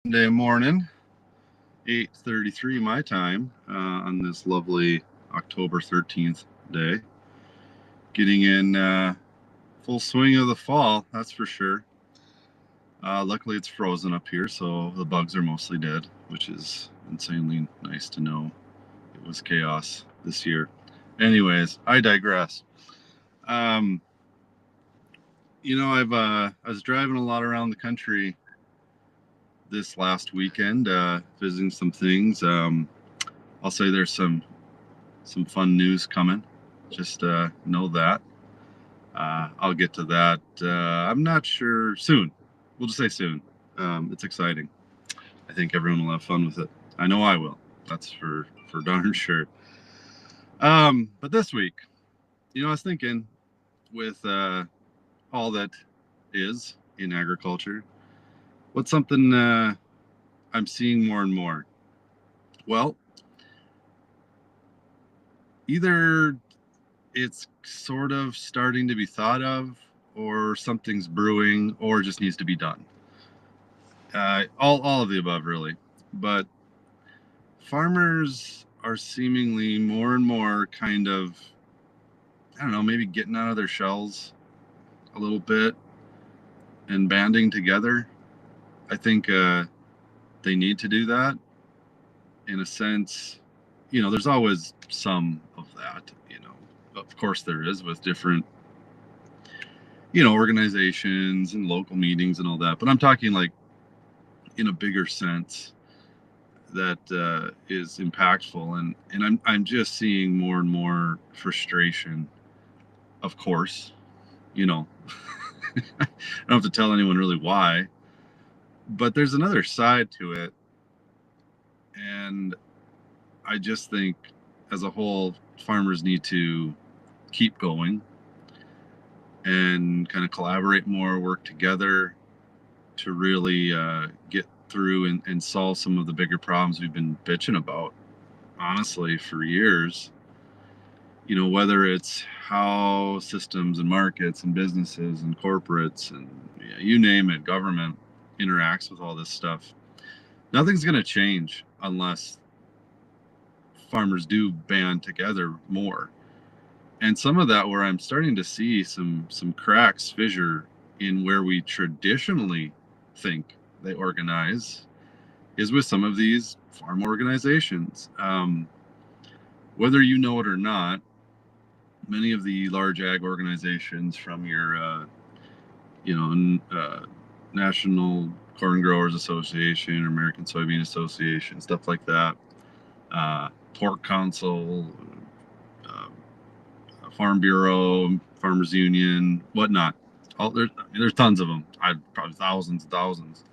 Monday morning, 8:33 my time on this lovely October 13th day. Getting in full swing of the fall, that's for sure. Luckily, it's frozen up here, so the bugs are mostly dead, which is insanely nice to know. It was chaos this year. Anyways, I digress. Um, I was driving a lot around the country this last weekend, visiting some things. I'll say there's some fun news coming. Just know that. I'll get to that. I'm not sure soon. We'll just say soon. It's exciting. I think everyone will have fun with it. I know I will. That's for darn sure. But this week, I was thinking with all that is in agriculture, what's something I'm seeing more and more? Well, either it's sort of starting to be thought of, or something's brewing, or just needs to be done. All of the above, really. But farmers are seemingly more and more kind of, I don't know, maybe getting out of their shells a little bit and banding together. I think they need to do that in a sense. There's always some of that. Of course there is with different organizations and local meetings and all that. But I'm talking like in a bigger sense that is impactful, and I'm just seeing more and more frustration. Of course, you know, I don't have to tell anyone really why, but there's another side to it, and I just think as a whole, farmers need to keep going and kind of collaborate more, work together to really get through and solve some of the bigger problems we've been bitching about, honestly, for years. Whether it's how systems and markets and businesses and corporates and you name it, government interacts with all this stuff. Nothing's going to change unless farmers do band together more. And some of that where I'm starting to see some cracks, fissure in where we traditionally think they organize is with some of these farm organizations. Whether you know it or not, many of the large ag organizations from your, National Corn Growers Association, or American Soybean Association, stuff like that, Pork Council, uh, Farm Bureau, Farmers Union, whatnot. There's tons of them. I've probably thousands and thousands.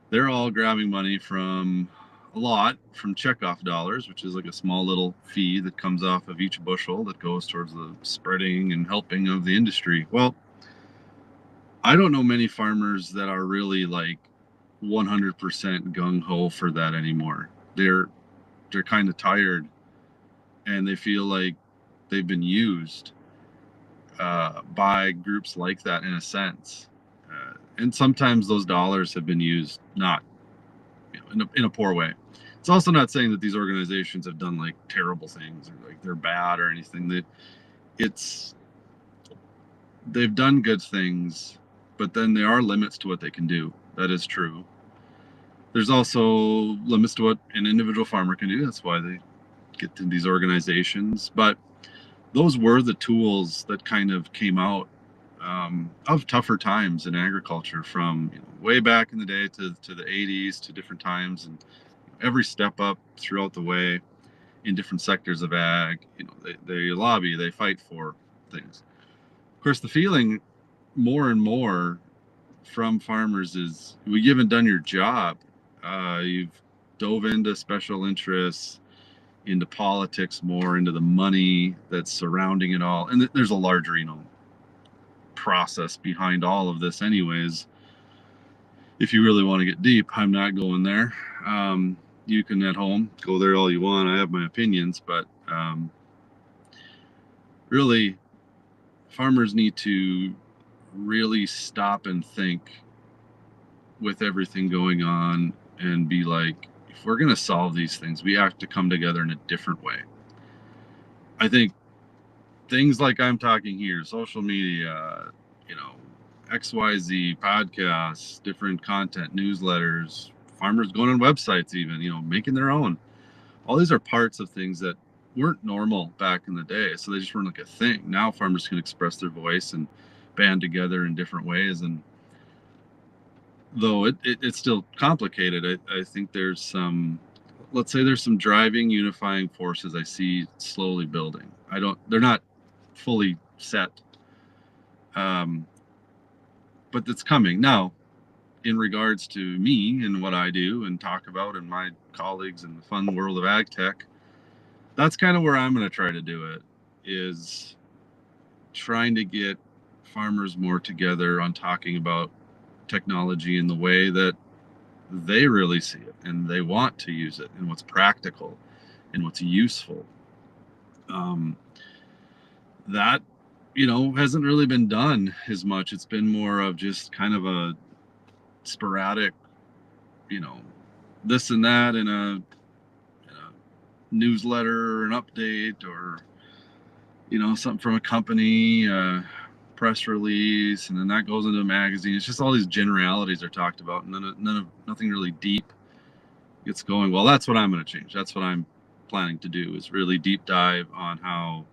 They're all grabbing money from a lot from checkoff dollars, which is like a small little fee that comes off of each bushel that goes towards the spreading and helping of the industry. Well, I don't know many farmers that are really like 100% gung ho for that anymore. They're kind of tired, and they feel like they've been used by groups like that in a sense. And sometimes those dollars have been used not in a poor way. It's also not saying that these organizations have done like terrible things or like they're bad or anything. It's they've done good things, but then there are limits to what they can do. That is true. There's also limits to what an individual farmer can do. That's why they get to these organizations. But those were the tools that kind of came out of tougher times in agriculture, from way back in the day to the 80s, to different times, and every step up throughout the way in different sectors of ag. They lobby, they fight for things. Of course, the feeling more and more from farmers is, well, you haven't done your job. You've dove into special interests, into politics more, into the money that's surrounding it all. And there's a larger, process behind all of this anyways. If you really want to get deep, I'm not going there. You can at home go there all you want. I have my opinions, but really, farmers need to really stop and think with everything going on and be like, if we're going to solve these things, we have to come together in a different way. I think things like I'm talking here, social media, XYZ podcasts, different content, newsletters, farmers going on websites, even, making their own. All these are parts of things that weren't normal back in the day. So they just weren't like a thing. Now farmers can express their voice and band together in different ways. And though it's still complicated, I think there's some, let's say there's some driving, unifying forces I see slowly building. They're not fully set. But it's coming. Now, in regards to me and what I do and talk about and my colleagues in the fun world of ag tech, that's kind of where I'm going to try to do it, is trying to get farmers more together on talking about technology in the way that they really see it and they want to use it and what's practical and what's useful. That hasn't really been done as much. It's been more of just kind of a sporadic, this and that in a newsletter or an update, or something from a company, press release, and then that goes into a magazine. It's just all these generalities are talked about, and nothing really deep gets going. Well, that's what I'm going to change. That's what I'm planning to do, is really deep dive on how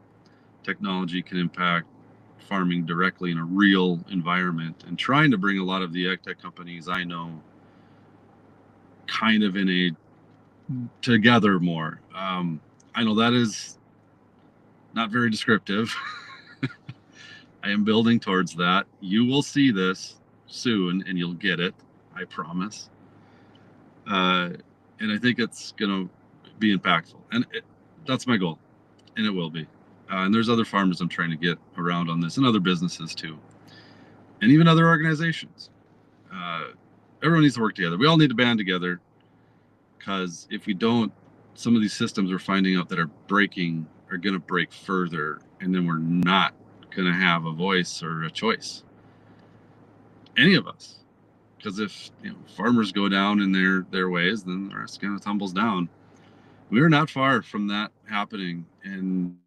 technology can impact farming directly in a real environment, and trying to bring a lot of the ag tech companies I know kind of in a together more. I know that is not very descriptive. I am building towards that. You will see this soon and you'll get it, I promise. And I think it's going to be impactful, and that's my goal, and it will be. And there's other farmers I'm trying to get around on this, and other businesses too, and even other organizations. Everyone needs to work together. We all need to band together, because if we don't, some of these systems we're finding out that are breaking are going to break further, and then we're not going to have a voice or a choice, any of us. Because if farmers go down in their ways, then the rest kind of tumbles down. We're not far from that happening, and